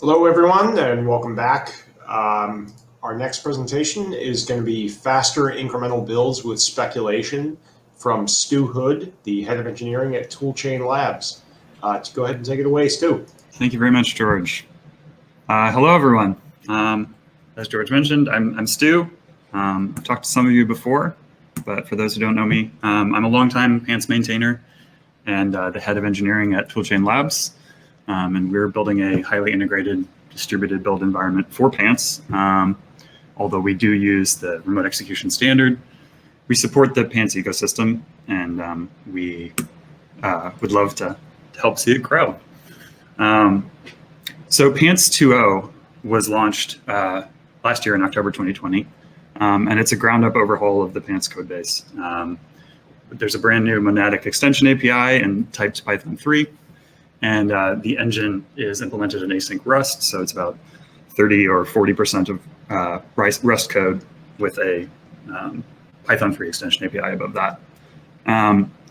Hello, everyone, and welcome back. Our next presentation is going to be faster incremental builds with speculation from Stu Hood, the head of engineering at Toolchain Labs. Go ahead and take it away, Stu. Thank you very much, George. Hello, everyone. As George mentioned, I'm Stu. I've talked to some of you before, but for those who don't know me, I'm a longtime Pants maintainer and the head of engineering at Toolchain Labs. And we're building a highly integrated distributed build environment for Pants. Although we do use the remote execution standard, we support the Pants ecosystem, and we would love to help see it grow. So Pants 2.0 was launched last year in October 2020, and it's a ground-up overhaul of the Pants codebase. There's a brand new Monadic extension API and typed Python 3. And the engine is implemented in async Rust, so it's about 30 or 40% of Rust code with a Python 3 extension API above that.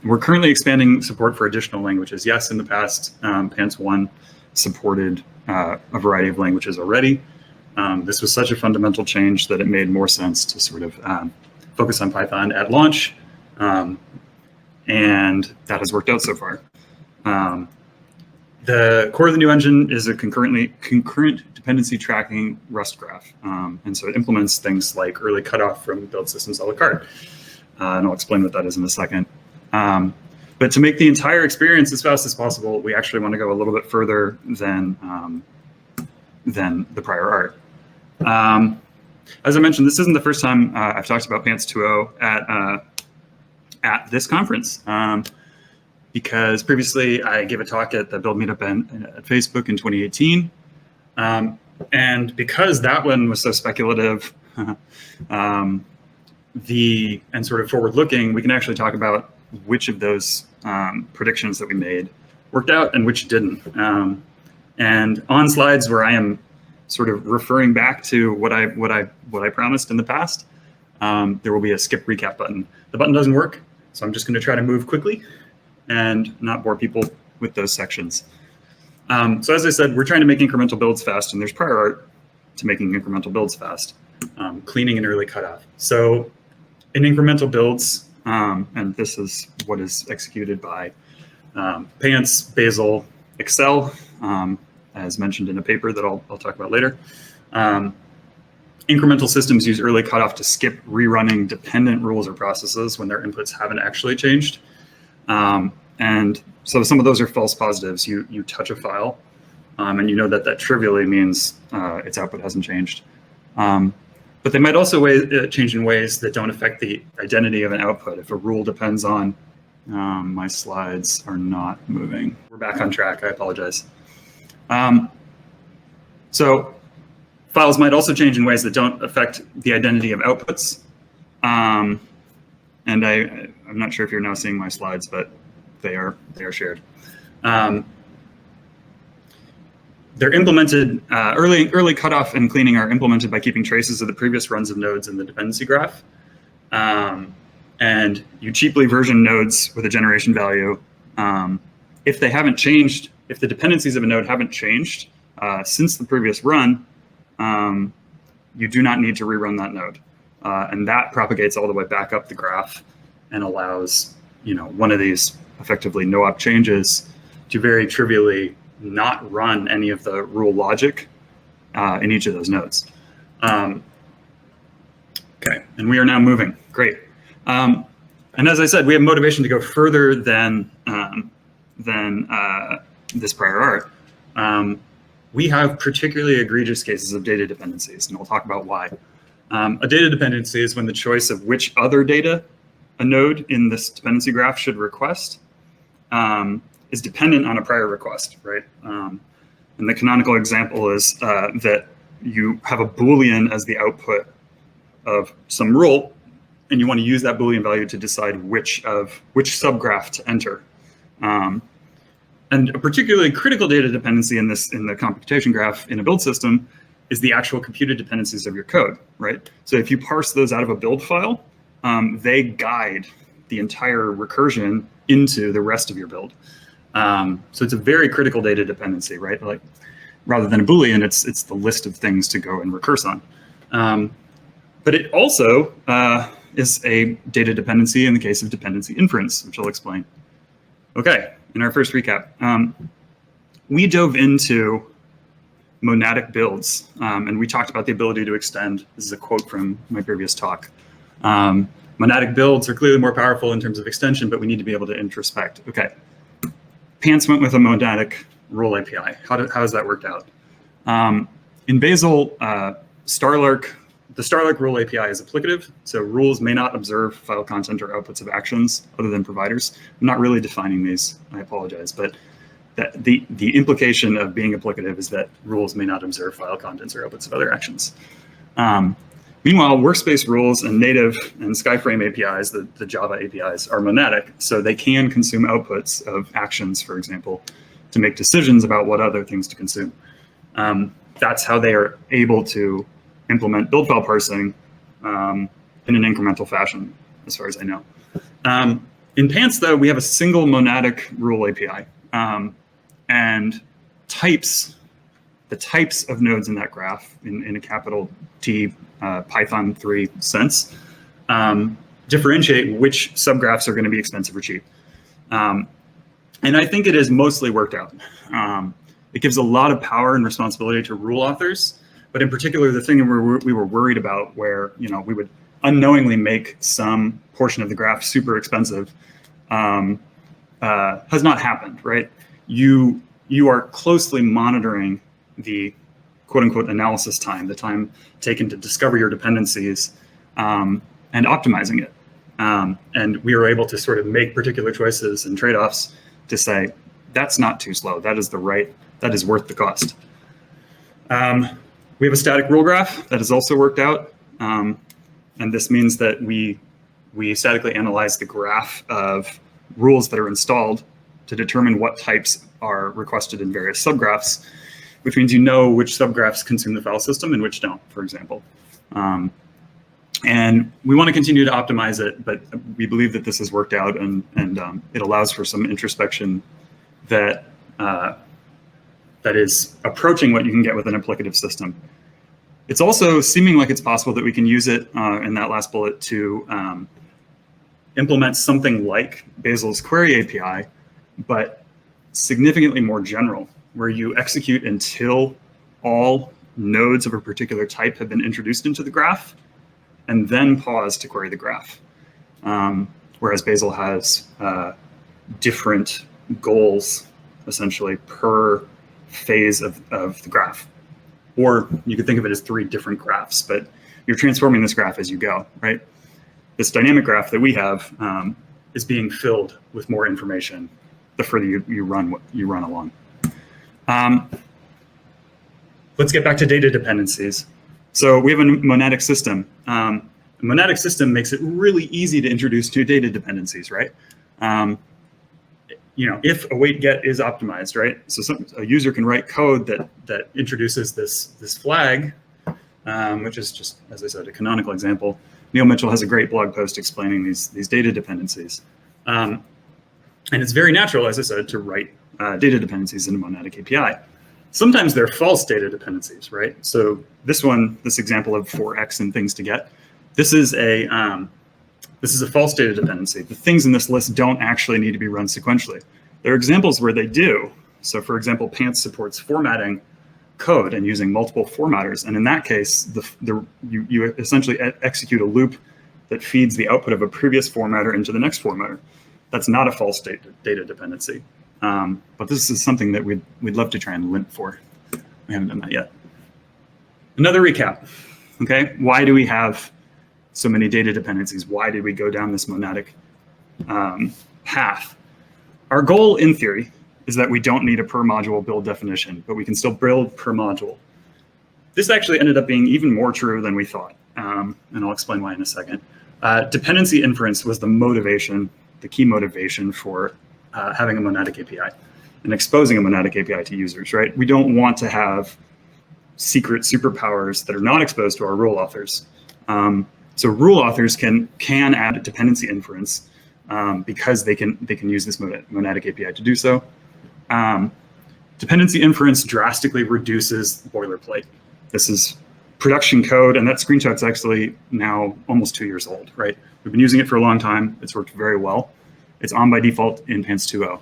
We're currently expanding support for additional languages. Yes, in the past, Pants 1 supported a variety of languages already. This was such a fundamental change that it made more sense to sort of focus on Python at launch, and that has worked out so far. The core of the new engine is a concurrent dependency tracking Rust graph. And so it implements things like early cutoff from build systems a la carte. And I'll explain what that is in a second. But to make the entire experience as fast as possible, we actually want to go a little bit further than the prior art. As I mentioned, this isn't the first time I've talked about Pants 2.0 at this conference. Because previously I gave a talk at the Build Meetup at Facebook in 2018. And because that one was so speculative and sort of forward-looking, we can actually talk about which of those predictions that we made worked out and which didn't. And on slides where I am sort of referring back to what I promised in the past, there will be a skip recap button. The button doesn't work, so I'm just going to try to move quickly and not bore people with those sections. So as I said, we're trying to make incremental builds fast, and there's prior art to making incremental builds fast, cleaning and early cutoff. So in incremental builds, and this is what is executed by Pants, Bazel, Excel, as mentioned in a paper that I'll talk about later. Incremental systems use early cutoff to skip rerunning dependent rules or processes when their inputs haven't actually changed. And so some of those are false positives. You touch a file, and you know that trivially means its output hasn't changed. But they might also change in ways that don't affect the identity of an output. If a rule depends on, my slides are not moving. We're back on track, I apologize. So files might also change in ways that don't affect the identity of outputs. And I'm not sure if you're now seeing my slides, but they are shared. They're implemented, early cutoff and cleaning are implemented by keeping traces of the previous runs of nodes in the dependency graph. And you cheaply version nodes with a generation value. If they haven't changed, if the dependencies of a node haven't changed since the previous run, you do not need to rerun that node. And that propagates all the way back up the graph and allows, one of these effectively no-op changes to very trivially not run any of the rule logic in each of those nodes. Okay, and we are now moving. Great. And as I said, we have motivation to go further than this prior art. We have particularly egregious cases of data dependencies, and we'll talk about why. A data dependency is when the choice of which other data a node in this dependency graph should request is dependent on a prior request, right? And the canonical example is that you have a Boolean as the output of some rule, and you want to use that Boolean value to decide which subgraph to enter. And a particularly critical data dependency in the computation graph in a build system is the actual computed dependencies of your code, right? So if you parse those out of a build file, they guide the entire recursion into the rest of your build. So it's a very critical data dependency, right? Like rather than a Boolean, it's the list of things to go and recurse on. But it also is a data dependency in the case of dependency inference, which I'll explain. Okay, in our first recap, we dove into monadic builds, and we talked about the ability to extend. This is a quote from my previous talk. Monadic builds are clearly more powerful in terms of extension, but we need to be able to introspect. Okay, Pants went with a monadic rule API. How has that worked out? In Bazel, the Starlark rule API is applicative, so rules may not observe file content or outputs of actions other than providers. I'm not really defining these, I apologize, but the implication of being applicative is that rules may not observe file contents or outputs of other actions. Meanwhile, workspace rules and native and Skyframe APIs, the Java APIs, are monadic, so they can consume outputs of actions, for example, to make decisions about what other things to consume. That's how they are able to implement build file parsing in an incremental fashion, as far as I know. In Pants, though, we have a single monadic rule API, and the types of nodes in that graph, in a capital T Python 3 sense, differentiate which subgraphs are going to be expensive or cheap. And I think it has mostly worked out. It gives a lot of power and responsibility to rule authors, but in particular, the thing we were worried about, where we would unknowingly make some portion of the graph super expensive, has not happened, right? You are closely monitoring the quote unquote analysis time, the time taken to discover your dependencies, and optimizing it. And we were able to sort of make particular choices and trade-offs to say, that's not too slow. That is worth the cost. We have a static rule graph that has also worked out. And this means that we statically analyze the graph of rules that are installed to determine what types are requested in various subgraphs, which means which subgraphs consume the file system and which don't, for example. And we want to continue to optimize it, but we believe that this has worked out, and it allows for some introspection that is approaching what you can get with an applicative system. It's also seeming like it's possible that we can use it in that last bullet to implement something like Bazel's query API, but significantly more general, where you execute until all nodes of a particular type have been introduced into the graph, and then pause to query the graph. Whereas Bazel has different goals, essentially, per phase of the graph. Or you could think of it as 3 different graphs, but you're transforming this graph as you go, right? This dynamic graph that we have is being filled with more information the further you run along. Let's get back to data dependencies. So we have a monadic system. A monadic system makes it really easy to introduce new data dependencies, right? If await get is optimized, right? So a user can write code that introduces this flag, which is just, as I said, a canonical example. Neil Mitchell has a great blog post explaining these data dependencies. And it's very natural, as I said, to write data dependencies in a monadic API. Sometimes they're false data dependencies, right? So this example of for X and things to get, this is a false data dependency. The things in this list don't actually need to be run sequentially. There are examples where they do. So for example, Pants supports formatting code and using multiple formatters. And in that case, you essentially execute a loop that feeds the output of a previous formatter into the next formatter. That's not a false data dependency. But this is something that we'd love to try and limp for. We haven't done that yet. Another recap, okay? Why do we have so many data dependencies? Why did we go down this monadic path? Our goal, in theory, is that we don't need a per module build definition, but we can still build per module. This actually ended up being even more true than we thought, and I'll explain why in a second. Dependency inference was the key motivation for having a monadic API and exposing a monadic API to users, right? We don't want to have secret superpowers that are not exposed to our rule authors. So rule authors can add dependency inference because they can use this monadic API to do so. Dependency inference drastically reduces boilerplate. This is production code, and that screenshot's actually now almost 2 years old, right? We've been using it for a long time. It's worked very well. It's on by default in Pants 2.0.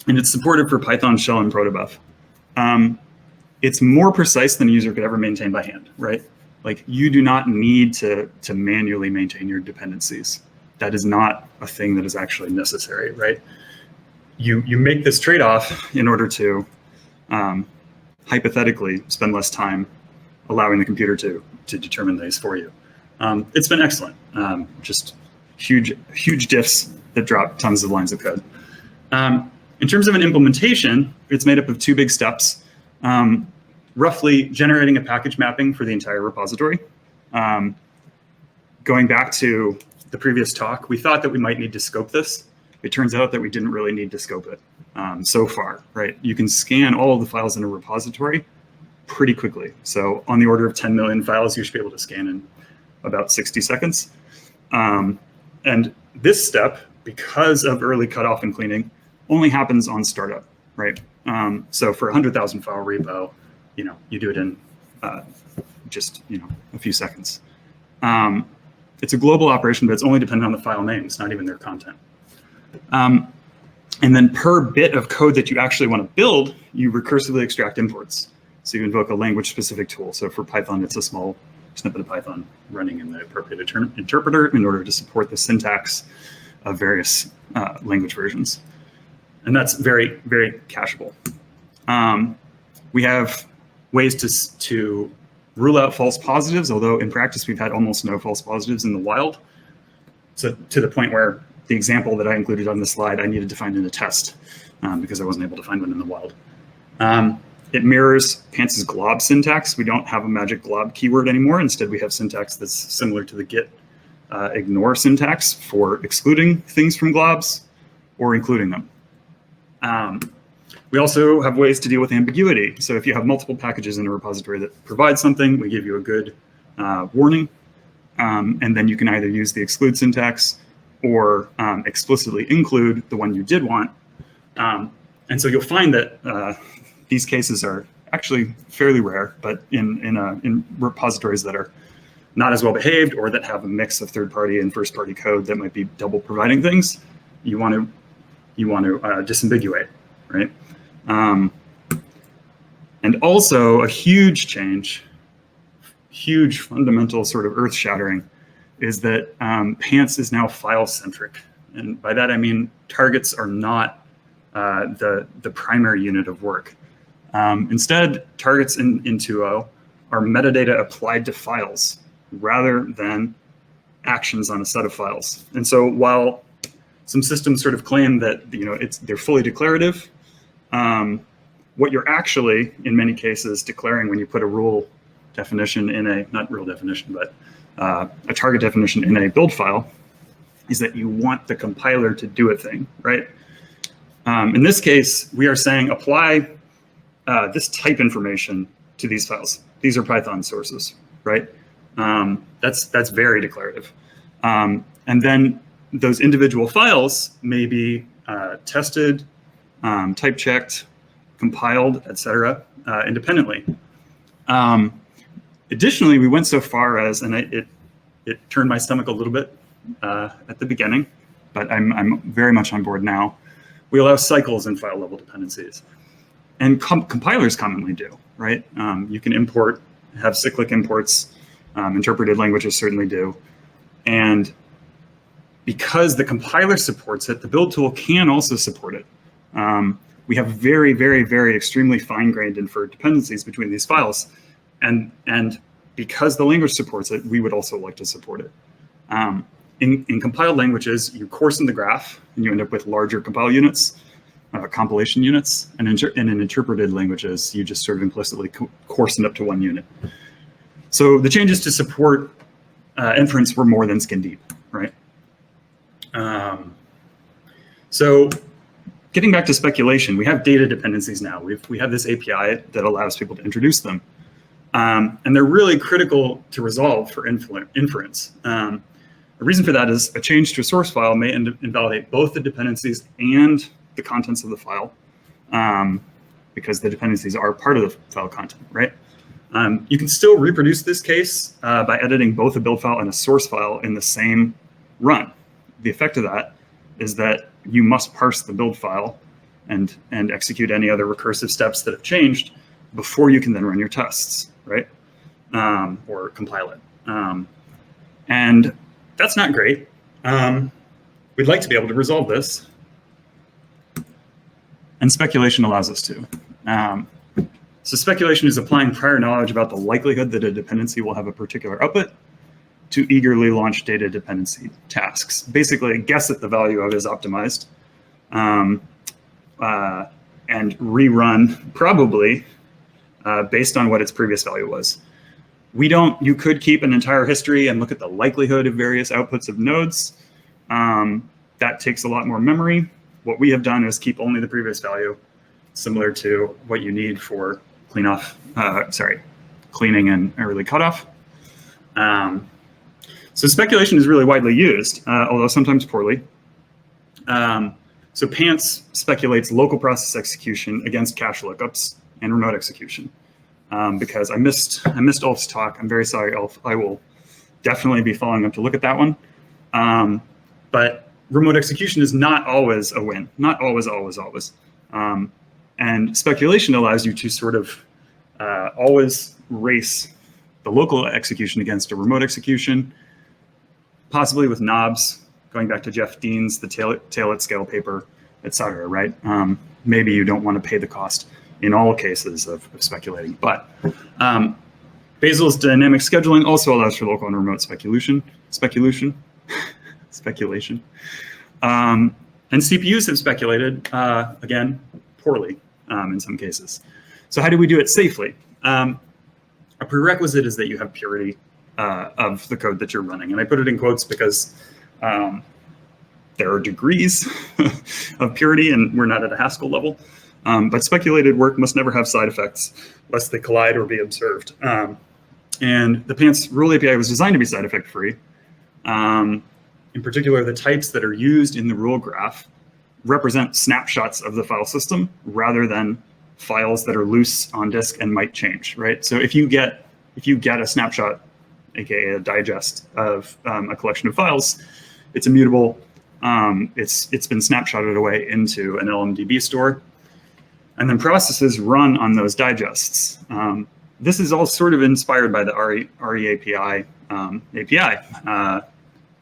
And it's supported for Python shell and protobuf. It's more precise than a user could ever maintain by hand, right? Like, you do not need to manually maintain your dependencies. That is not a thing that is actually necessary, right? You make this trade-off in order to hypothetically spend less time allowing the computer to determine these for you. It's been excellent. Just huge diffs that drop tons of lines of code. In terms of an implementation, it's made up of 2 big steps. Roughly generating a package mapping for the entire repository. Going back to the previous talk, we thought that we might need to scope this. It turns out that we didn't really need to scope it so far, right? You can scan all of the files in a repository pretty quickly. So on the order of 10 million files, you should be able to scan in about 60 seconds. And this step, because of early cutoff and cleaning, only happens on startup, right? So for a 100,000 file repo, you do it in just a few seconds. It's a global operation, but it's only dependent on the file names, not even their content. And then per bit of code that you actually want to build, you recursively extract imports. So you invoke a language-specific tool. So for Python, it's a small snippet of Python running in the appropriate interpreter in order to support the syntax of various language versions. And that's very, very cacheable. We have ways to rule out false positives, although in practice, we've had almost no false positives in the wild. So to the point where the example that I included on this slide, I needed to find in a test because I wasn't able to find one in the wild. It mirrors Pants's glob syntax. We don't have a magic glob keyword anymore. Instead, we have syntax that's similar to the git ignore syntax for excluding things from globs or including them. We also have ways to deal with ambiguity. So if you have multiple packages in a repository that provide something, we give you a good warning. And then you can either use the exclude syntax or explicitly include the one you did want. And so you'll find that these cases are actually fairly rare, but in repositories that are not as well behaved or that have a mix of third-party and first-party code that might be double providing things, you want to disambiguate, right? And also a huge change, huge fundamental sort of earth-shattering, is that Pants is now file-centric. And by that, I mean targets are not the primary unit of work. Instead, targets in 2.0 are metadata applied to files rather than actions on a set of files. And so while some systems sort of claim that they're fully declarative, what you're actually, in many cases, declaring when you put a rule definition in a, not rule definition, but a target definition in a build file, is that you want the compiler to do a thing, right? In this case, we are saying apply this type information to these files. These are Python sources, right? That's very declarative. And then those individual files may be tested, type checked, compiled, et cetera, independently. Additionally, we went so far as, and it turned my stomach a little bit at the beginning, but I'm very much on board now. We allow cycles in file level dependencies. And compilers commonly do, right? You can have cyclic imports. Interpreted languages certainly do. And because the compiler supports it, the build tool can also support it. We have very, very, very extremely fine-grained inferred dependencies between these files. And because the language supports it, we would also like to support it. In compiled languages, you coarsen the graph, and you end up with larger compile units, compilation units. And in interpreted languages, you just sort of implicitly coarsen up to one unit. So the changes to support inference were more than skin deep, right? So getting back to speculation, we have data dependencies now. We have this API that allows people to introduce them. And they're really critical to resolve for inference. The reason for that is a change to a source file may invalidate both the dependencies and the contents of the file. because the dependencies are part of the file content, right? You can still reproduce this case by editing both a build file and a source file in the same run. The effect of that is that you must parse the build file and execute any other recursive steps that have changed before you can then run your tests, right? Or compile it. And that's not great. We'd like to be able to resolve this. And speculation allows us to. So speculation is applying prior knowledge about the likelihood that a dependency will have a particular output to eagerly launch data dependency tasks. Basically, guess at the value of is optimized and rerun probably based on what its previous value was. You could keep an entire history and look at the likelihood of various outputs of nodes. That takes a lot more memory. What we have done is keep only the previous value, similar to what you need for cleaning and early cutoff. So speculation is really widely used, although sometimes poorly. So PANTS speculates local process execution against cache lookups and remote execution. Because I missed Ulf's talk. I'm very sorry, Ulf. I will definitely be following up to look at that one. But remote execution is not always a win. Not always. And speculation allows you to sort of always race the local execution against a remote execution, possibly with knobs, going back to Jeff Dean's The Tail at Scale paper, et cetera, right? Maybe you don't want to pay the cost in all cases of speculating, but Bazel's dynamic scheduling also allows for local and remote speculation. And CPUs have speculated, again, poorly in some cases. So how do we do it safely? A prerequisite is that you have purity of the code that you're running. And I put it in quotes because there are degrees of purity and we're not at a Haskell level. But speculated work must never have side effects lest they collide or be observed. And the PANTS rule API was designed to be side effect free. In particular, the types that are used in the rule graph represent snapshots of the file system rather than files that are loose on disk and might change, right? So if you get a snapshot, aka a digest of a collection of files, it's immutable. It's been snapshotted away into an LMDB store, and then processes run on those digests. This is all sort of inspired by the RE API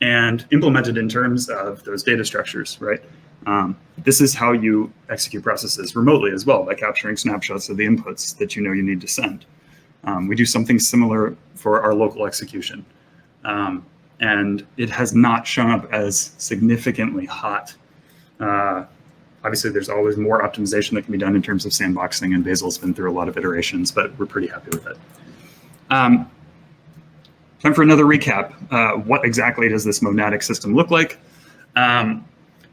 and implemented in terms of those data structures, right? This is how you execute processes remotely as well, by capturing snapshots of the inputs that you know you need to send. We do something similar for our local execution. And it has not shown up as significantly hot. Obviously, there's always more optimization that can be done in terms of sandboxing, and Bazel's been through a lot of iterations, but we're pretty happy with it. Time for another recap. What exactly does this monadic system look like?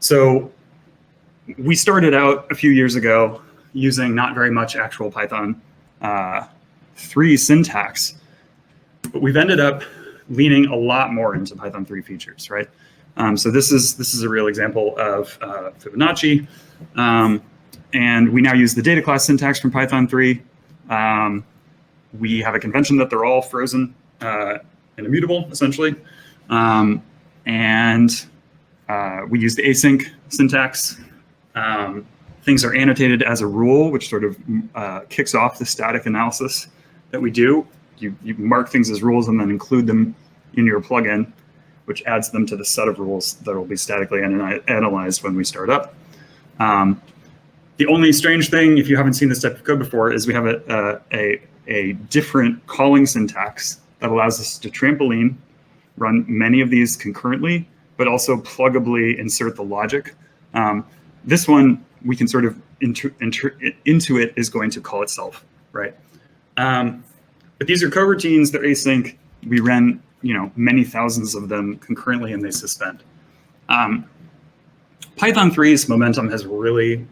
So we started out a few years ago using not very much actual Python 3 syntax, but we've ended up leaning a lot more into Python 3 features, right? So this is a real example of Fibonacci, and we now use the data class syntax from Python 3. We have a convention that they're all frozen and immutable, essentially, and we use the async syntax. Things are annotated as a rule, which sort of kicks off the static analysis that we do. You mark things as rules and then include them in your plugin, which adds them to the set of rules that will be statically analyzed when we start up. The only strange thing, if you haven't seen this type of code before, is we have a different calling syntax that allows us to trampoline, run many of these concurrently, but also pluggably insert the logic. This one, we can sort of intuit is going to call itself, right? But these are coroutines, they're async. We ran many thousands of them concurrently and they suspend. Python 3's momentum has really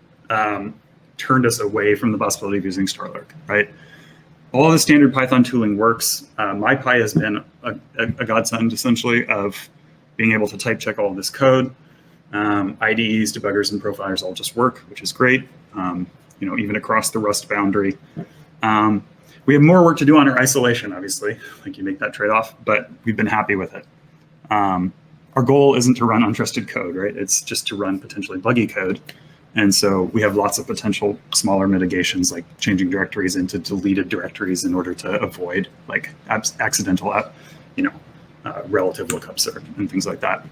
turned us away from the possibility of using Starlark, right? All the standard Python tooling works. MyPy has been a godsend, essentially, of being able to type check all of this code. IDEs, debuggers, and profilers all just work, which is great. even across the Rust boundary. We have more work to do on our isolation, obviously, like you make that trade-off, but we've been happy with it. Our goal isn't to run untrusted code, right? It's just to run potentially buggy code. And so we have lots of potential smaller mitigations, like changing directories into deleted directories in order to avoid like accidental, relative lookups and things like that.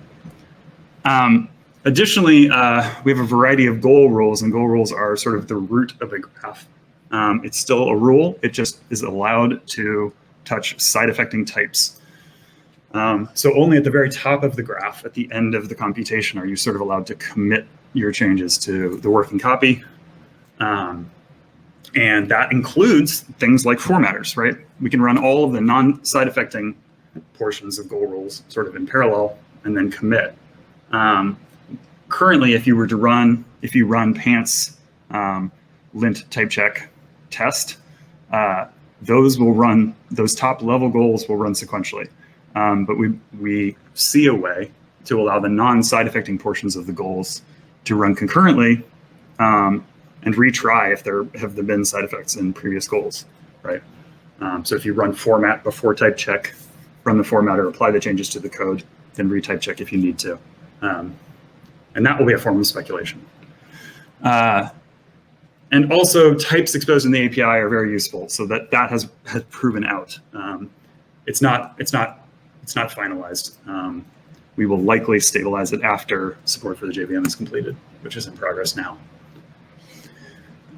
Additionally, we have a variety of goal rules, and goal rules are sort of the root of a graph. It's still a rule. It just is allowed to touch side-effecting types. So only at the very top of the graph, at the end of the computation, are you sort of allowed to commit your changes to the working copy. And that includes things like formatters, right? We can run all of the non-side affecting portions of goal rules sort of in parallel and then commit. Currently, if you run pants lint type check test, those top level goals will run sequentially. But we see a way to allow the non-side affecting portions of the goals to run concurrently and retry if there have been side effects in previous goals, right? So if you run format before type check, run the formatter, apply the changes to the code, then retype check if you need to. And that will be a form of speculation. And also types exposed in the API are very useful, so that has proven out. It's not finalized. We will likely stabilize it after support for the JVM is completed, which is in progress now.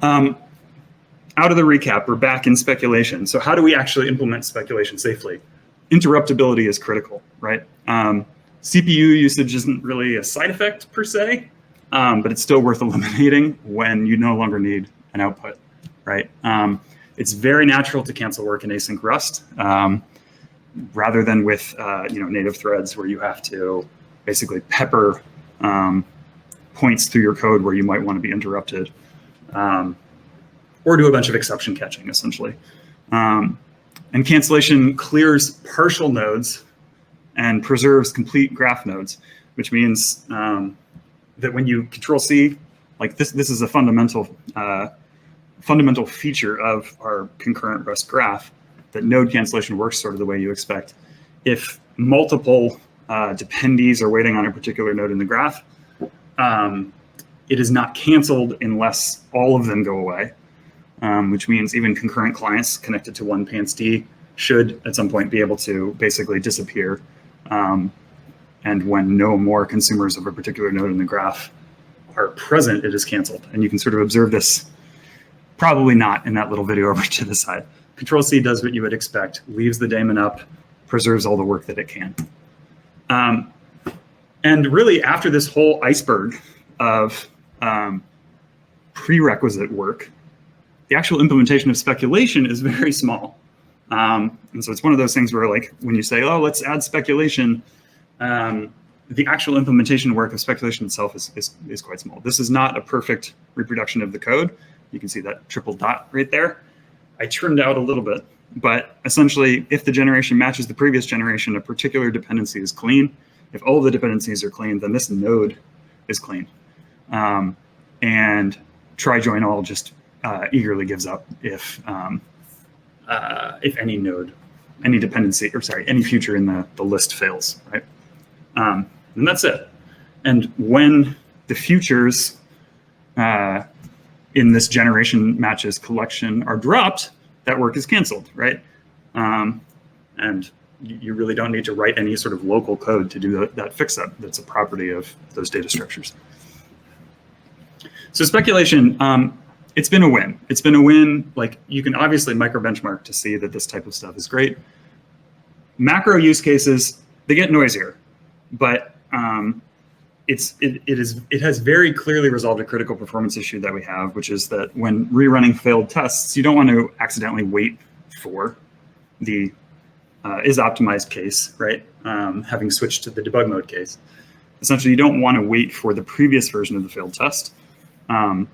Out of the recap, we're back in speculation. So how do we actually implement speculation safely? Interruptibility is critical, right? CPU usage isn't really a side effect per se, but it's still worth eliminating when you no longer need an output, right? It's very natural to cancel work in async Rust. Rather than with native threads where you have to basically pepper points through your code where you might want to be interrupted, or do a bunch of exception catching, essentially. And cancellation clears partial nodes and preserves complete graph nodes, which means that when you Control-C, like this is a fundamental feature of our concurrent Rust graph, that node cancellation works sort of the way you expect. If multiple dependees are waiting on a particular node in the graph, it is not canceled unless all of them go away, which means even concurrent clients connected to one PantsD should at some point be able to basically disappear. And when no more consumers of a particular node in the graph are present, it is canceled. And you can sort of observe this, probably not in that little video over to the side. Control-C does what you would expect, leaves the daemon up, preserves all the work that it can. And really, after this whole iceberg of prerequisite work, the actual implementation of speculation is very small. And so it's one of those things where, like, when you say, oh, let's add speculation, the actual implementation work of speculation itself is quite small. This is not a perfect reproduction of the code. You can see that triple dot right there. I trimmed out a little bit, but essentially, if the generation matches the previous generation, a particular dependency is clean. If all of the dependencies are clean, then this node is clean. And try join all just eagerly gives up if any node, any dependency, or sorry, any feature in the list fails, right? And that's it. And when the futures in this generation matches collection are dropped, that work is canceled, right? And you really don't need to write any sort of local code to do that fix-up. That's a property of those data structures. So speculation, it's been a win. It's been a win. Like, you can obviously micro-benchmark to see that this type of stuff is great. Macro use cases, they get noisier, but it has very clearly resolved a critical performance issue that we have, which is that when rerunning failed tests, you don't want to accidentally wait for the is optimized case, right? Having switched to the debug mode case. Essentially, you don't want to wait for the previous version of the failed test, but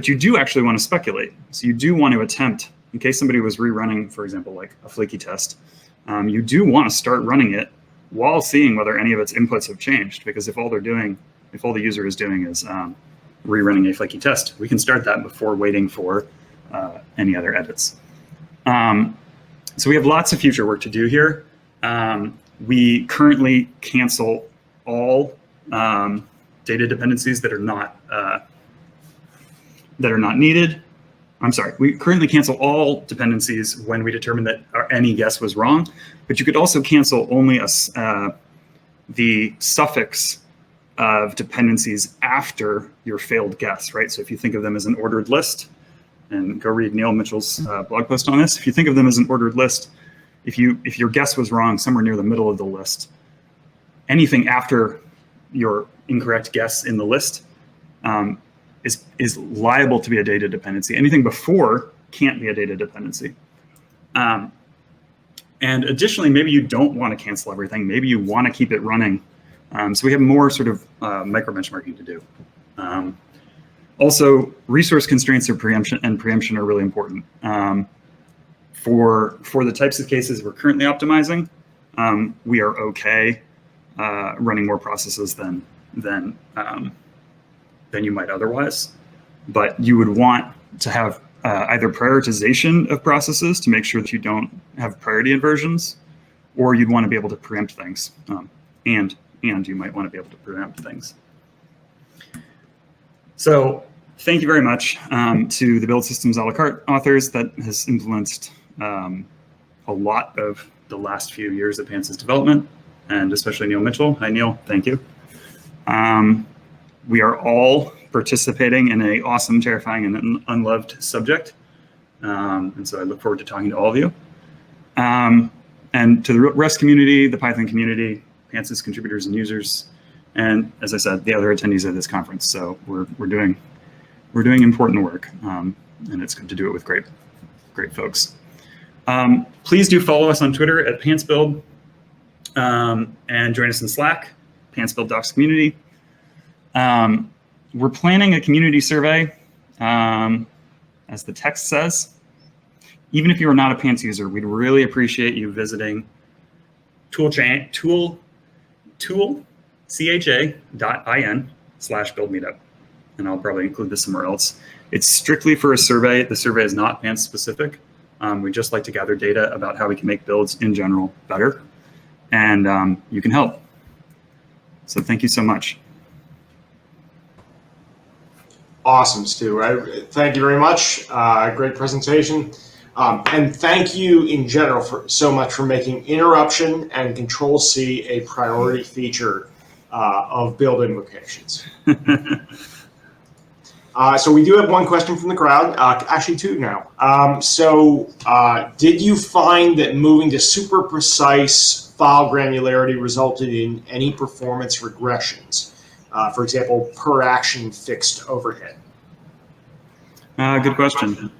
you do actually want to speculate. So you do want to attempt, in case somebody was rerunning, for example, like a flaky test, you do want to start running it while seeing whether any of its inputs have changed, because if all the user is doing is rerunning a flaky test. We can start that before waiting for any other edits. So we have lots of future work to do here. We currently cancel all data dependencies that are not needed. I'm sorry, we currently cancel all dependencies when we determine that any guess was wrong, but you could also cancel only the suffix of dependencies after your failed guess, right? So if you think of them as an ordered list, and go read Neil Mitchell's blog post on this, if you think of them as an ordered list, if your guess was wrong somewhere near the middle of the list, anything after your incorrect guess in the list is liable to be a data dependency. Anything before can't be a data dependency. And additionally, maybe you don't want to cancel everything. Maybe you want to keep it running. So we have more sort of micro benchmarking to do. Also, resource constraints or preemption are really important. For the types of cases we're currently optimizing, we are okay running more processes than you might otherwise. But you would want to have either prioritization of processes to make sure that you don't have priority inversions, or you'd want to be able to preempt things. And you might want to be able to preempt things. So thank you very much to the Build Systems a la carte authors that has influenced a lot of the last few years of Pants's development, and especially Neil Mitchell. Hi, Neil. Thank you. We are all participating in an awesome, terrifying, and unloved subject. And so I look forward to talking to all of you. And to the Rust community, the Python community, Pants's contributors and users, and as I said, the other attendees of this conference. So we're doing important work, and it's good to do it with great folks. Please do follow us on Twitter at pantsbuild, and join us in Slack, pantsbuild docs community. We're planning a community survey, as the text says. Even if you are not a Pants user, we'd really appreciate you visiting toolcha.in/buildmeetup. And I'll probably include this somewhere else. It's strictly for a survey. The survey is not Pants specific. We just like to gather data about how we can make builds in general better. And you can help. So thank you so much. Awesome, Stu. Thank you very much. Great presentation. And thank you in general so much for making interruption and Control-C a priority feature of build invocations. So we do have one question from the crowd, actually two now. Did you find that moving to super precise file granularity resulted in any performance regressions? For example, per action fixed overhead? Good question.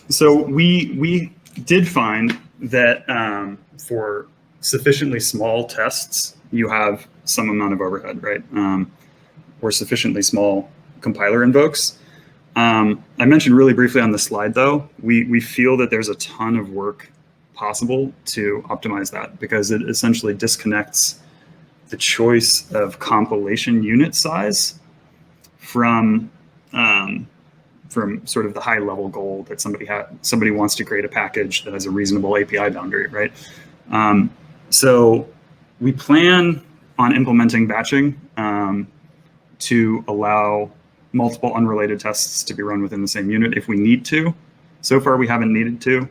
So we did find that for sufficiently small tests, you have some amount of overhead, right? Or sufficiently small compiler invokes. I mentioned really briefly on the slide, though, we feel that there's a ton of work possible to optimize that, because it essentially disconnects the choice of compilation unit size from sort of the high level goal that somebody wants to create a package that has a reasonable API boundary, right? So we plan on implementing batching to allow multiple unrelated tests to be run within the same unit if we need to. So far, we haven't needed to.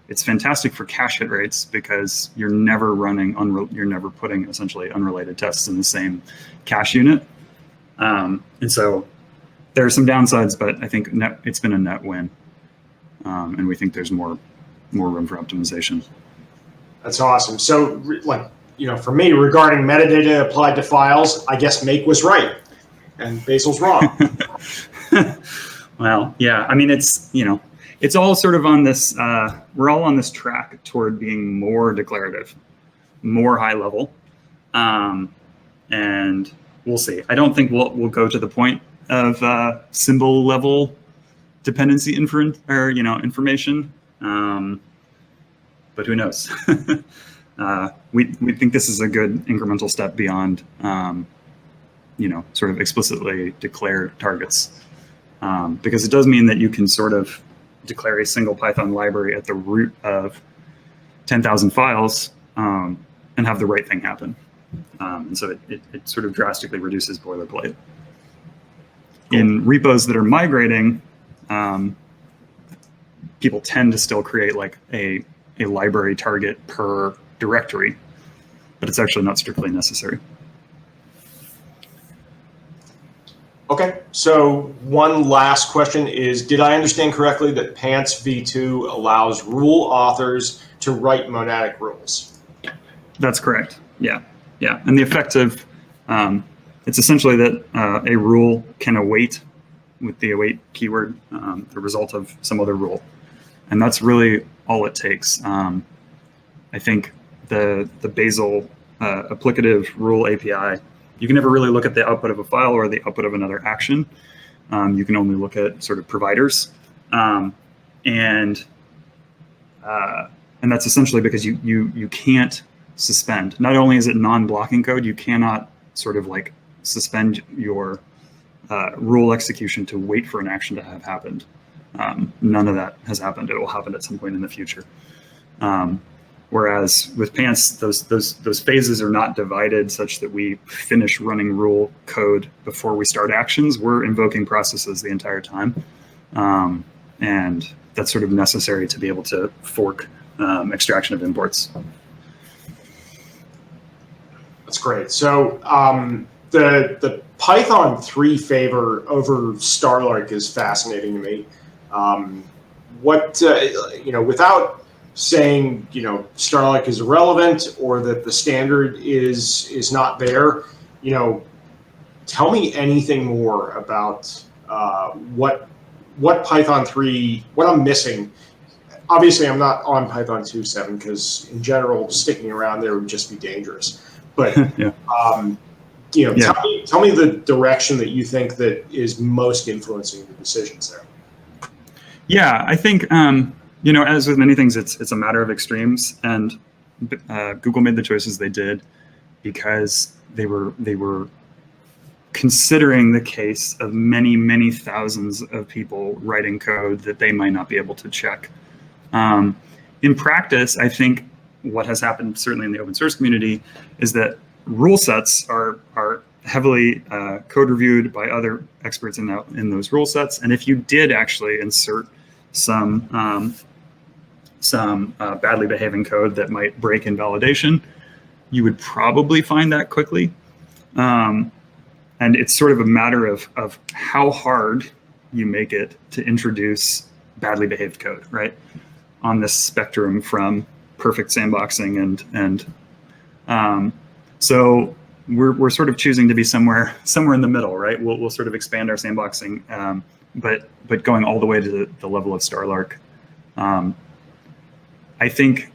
It's fantastic for cache hit rates because you're never putting essentially unrelated tests in the same cache unit. And so there are some downsides, but I think it's been a net win. And we think there's more room for optimization. That's awesome. So for me, regarding metadata applied to files, I guess Make was right and Basil's wrong. Well, yeah, I mean, it's all sort of on this, we're all on this track toward being more declarative, more high level. And we'll see. I don't think we'll go to the point of symbol level dependency inference or, information. But who knows? We think this is a good incremental step beyond sort of explicitly declared targets. Because it does mean that you can sort of declare a single Python library at the root of 10,000 files and have the right thing happen. And so it sort of drastically reduces boilerplate. In repos that are migrating, people tend to still create like a library target per directory, but it's actually not strictly necessary. Okay, so one last question is, did I understand correctly that Pants v2 allows rule authors to write monadic rules? That's correct, yeah. And the effect of, it's essentially that a rule can await with the await keyword the result of some other rule. And that's really all it takes. I think the Bazel applicative rule API, you can never really look at the output of a file or the output of another action. You can only look at sort of providers. And that's essentially because you can't suspend. Not only is it non-blocking code, you cannot sort of like suspend your rule execution to wait for an action to have happened. None of that has happened. It will happen at some point in the future. Whereas with Pants, those phases are not divided such that we finish running rule code before we start actions. We're invoking processes the entire time. And that's sort of necessary to be able to fork extraction of imports. That's great. So the Python 3 favor over Starlark is fascinating to me. Without saying, Starlark is irrelevant or that the standard is not there, tell me anything more about what Python 3, what I'm missing. Obviously, I'm not on Python 2.7 because in general, sticking around there would just be dangerous. But Yeah. Tell me the direction that you think that is most influencing the decisions there. Yeah, I think as with many things, it's a matter of extremes, and Google made the choices they did because they were considering the case of many thousands of people writing code that they might not be able to check. In practice, I think what has happened, certainly in the open source community, is that rule sets are heavily code reviewed by other experts in those rule sets. And if you did actually insert some badly behaving code that might break invalidation, you would probably find that quickly. And it's sort of a matter of how hard you make it to introduce badly behaved code, right? On this spectrum from perfect sandboxing and so we're sort of choosing to be somewhere in the middle, right? We'll sort of expand our sandboxing, but going all the way to the level of Starlark. I think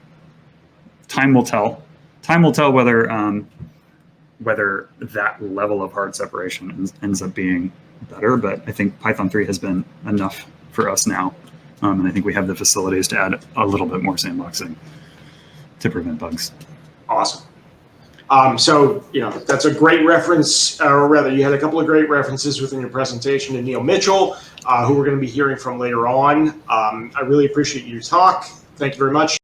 time will tell. Time will tell whether that level of hard separation ends up being better. But I think Python 3 has been enough for us now, and I think we have the facilities to add a little bit more sandboxing to prevent bugs. Awesome. So, that's a great reference, or rather, you had a couple of great references within your presentation to Neil Mitchell, who we're going to be hearing from later on. I really appreciate your talk. Thank you very much.